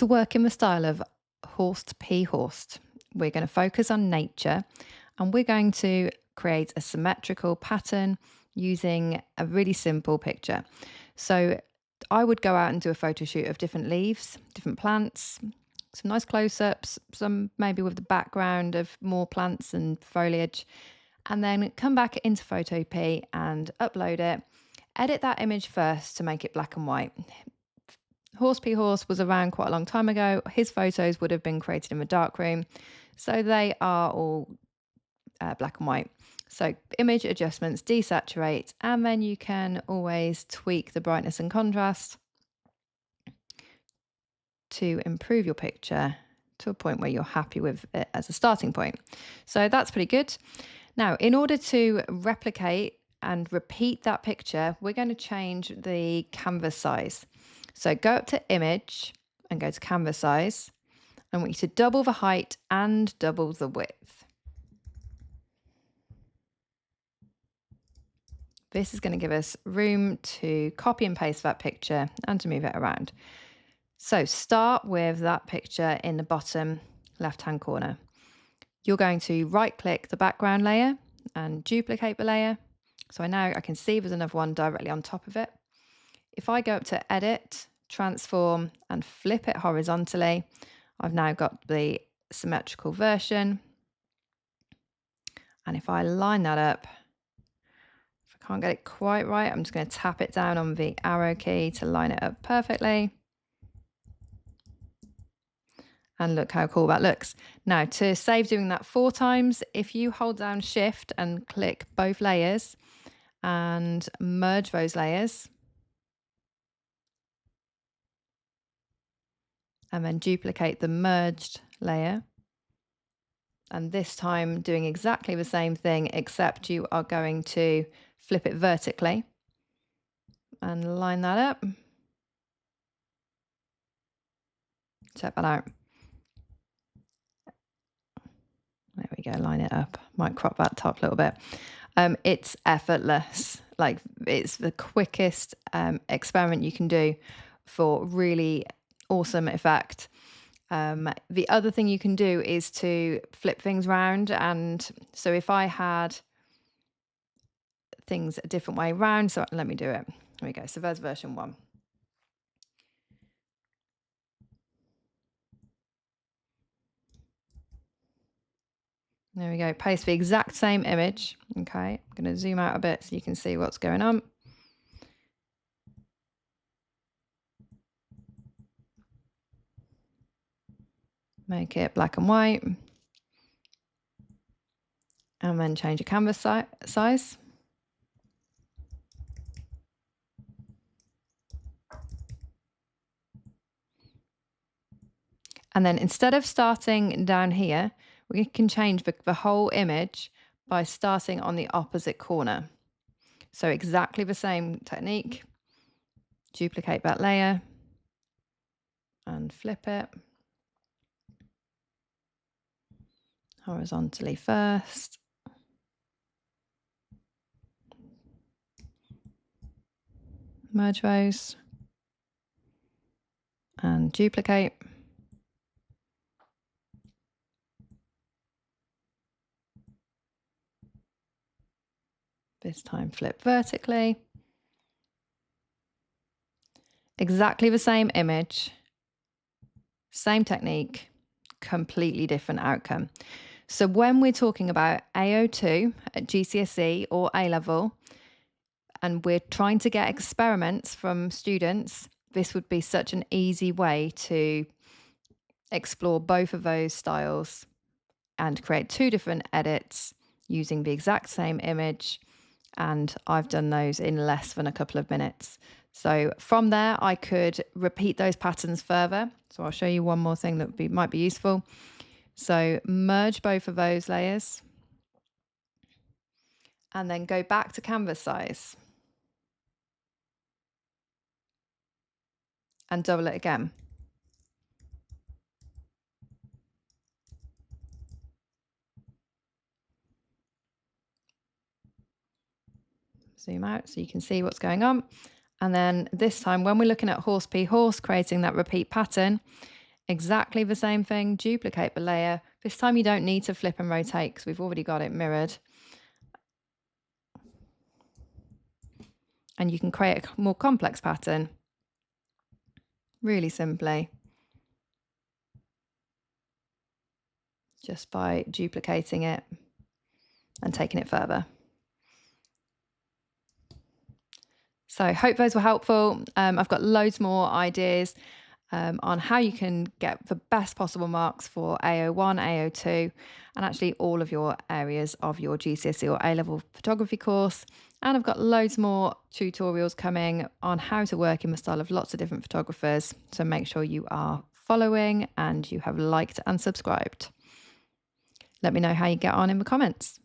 To work in the style of Horst P Horst, we're going to focus on nature and we're going to create a symmetrical pattern using a really simple picture. So I would go out and do a photo shoot of different leaves, different plants, some nice close-ups, some maybe with the background of more plants and foliage, and then come back into Photopea and upload it. Edit that image first to make it black and white. Horst P Horst was around quite a long time ago. His photos would have been created in the darkroom, so they are all black and white. So image adjustments, desaturate, and then you can always tweak the brightness and contrast to improve your picture to a point where you're happy with it as a starting point. So that's pretty good. Now, in order to replicate and repeat that picture, we're going to change the canvas size. So go up to image and go to canvas size. I want you to double the height and double the width. This is going to give us room to copy and paste that picture and to move it around. So start with that picture in the bottom left-hand corner. You're going to right-click the background layer and duplicate the layer. So now I can see there's another one directly on top of it. If I go up to Edit, Transform, and flip it horizontally, I've now got the symmetrical version. And if I line that up, if I can't get it quite right, I'm just going to tap it down on the arrow key to line it up perfectly. And look how cool that looks. Now, to save doing that 4 times, if you hold down Shift and click both layers and merge those layers, and then duplicate the merged layer, and this time doing exactly the same thing, except you are going to flip it vertically and line that up. Check that out. There we go, line it up. Might crop that top a little bit. It's effortless. Like, it's the quickest experiment you can do for really awesome effect. The other thing you can do is to flip things around. And so if I had things a different way around, so let me do it. There we go. So there's version 1. There we go. Paste the exact same image. Okay, I'm going to zoom out a bit so you can see what's going on. Make it black and white. And then change your canvas size. And then instead of starting down here, we can change the whole image by starting on the opposite corner. So exactly the same technique. Duplicate that layer and flip it horizontally first. Merge those and duplicate. This time flip vertically. Exactly the same image, same technique, completely different outcome. So when we're talking about AO2 at GCSE or A-Level, and we're trying to get experiments from students, this would be such an easy way to explore both of those styles and create 2 different edits using the exact same image. And I've done those in less than a couple of minutes. So from there, I could repeat those patterns further. So I'll show you one more thing that might be useful. So merge both of those layers and then go back to canvas size and double it again. Zoom out so you can see what's going on. And then this time, when we're looking at Horst P Horst creating that repeat pattern, Exactly the same thing, duplicate the layer. This time you don't need to flip and rotate because we've already got it mirrored. And you can create a more complex pattern really simply, just by duplicating it and taking it further. So hope those were helpful. I've got loads more ideas on how you can get the best possible marks for AO1, AO2, and actually all of your areas of your GCSE or A-Level photography course. And I've got loads more tutorials coming on how to work in the style of lots of different photographers. So make sure you are following and you have liked and subscribed. Let me know how you get on in the comments.